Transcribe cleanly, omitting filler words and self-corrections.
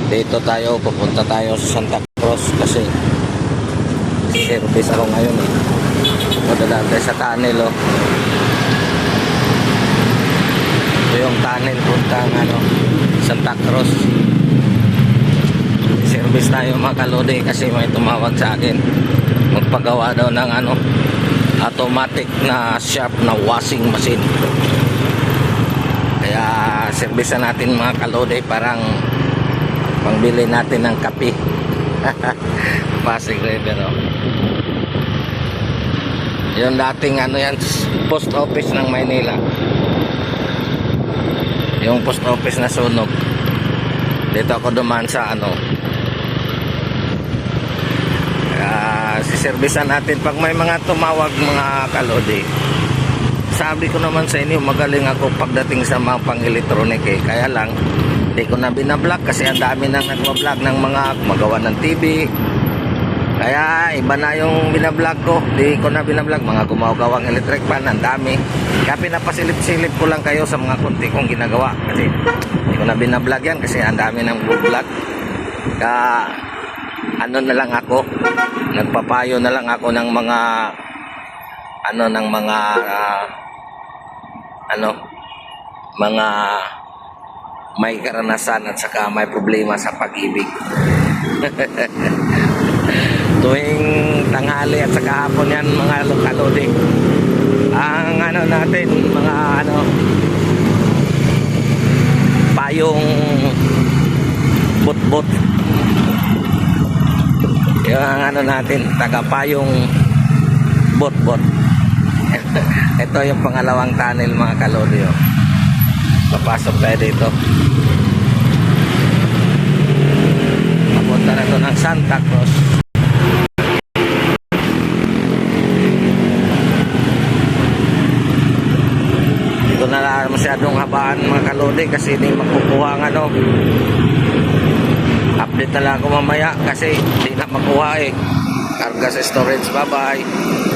Dito tayo, pupunta tayo sa Santa Cruz kasi service ako ngayon eh. Madadaan tayo sa tunnel oh. Ito yung tunnel puntang Santa Cruz. Service tayo mga kalodi kasi may tumawag sa akin. Magpagawa daw ng automatic na sharp na washing machine. Kaya service natin mga kalodi, parang pangbili natin ng kape. Pasig River oh. Yung dating yan, post office ng Maynila. Yung post office na sunog. Dito ako dumaan sa siservisan natin pag may mga tumawag mga kalodi. Sabi ko naman sa inyo, magaling ako pagdating sa mga pang-electronic eh. Kaya lang di ko na binablock kasi ang dami nang nagwa-vlog ng mga gumagawa ng TV. Kaya iba na yung binablog ko. Di ko na binablog mga gumagawang electric fan, ang dami. Kaya pinapasilip-silip ko lang kayo sa mga konti kong ginagawa kasi di ko na binablog yan kasi ang dami ng vlog. Kaya na lang ako, nagpapayo na lang ako ng mga mga may karanasan at saka may problema sa pag-ibig. Tuwing tanghali at saka hapon yan mga kalodi, ang natin mga payong bot-bot, yung natin taga payong bot-bot. Ito yung pangalawang tunnel mga kalodi oh. Papasok tayo dito, papunta na ito ng Santa Cruz. Dito na lang masyadong habaan mga kalodi kasi hindi makukuha ang update na lang ako mamaya kasi hindi na makuha eh. Karga sa storage. Bye bye.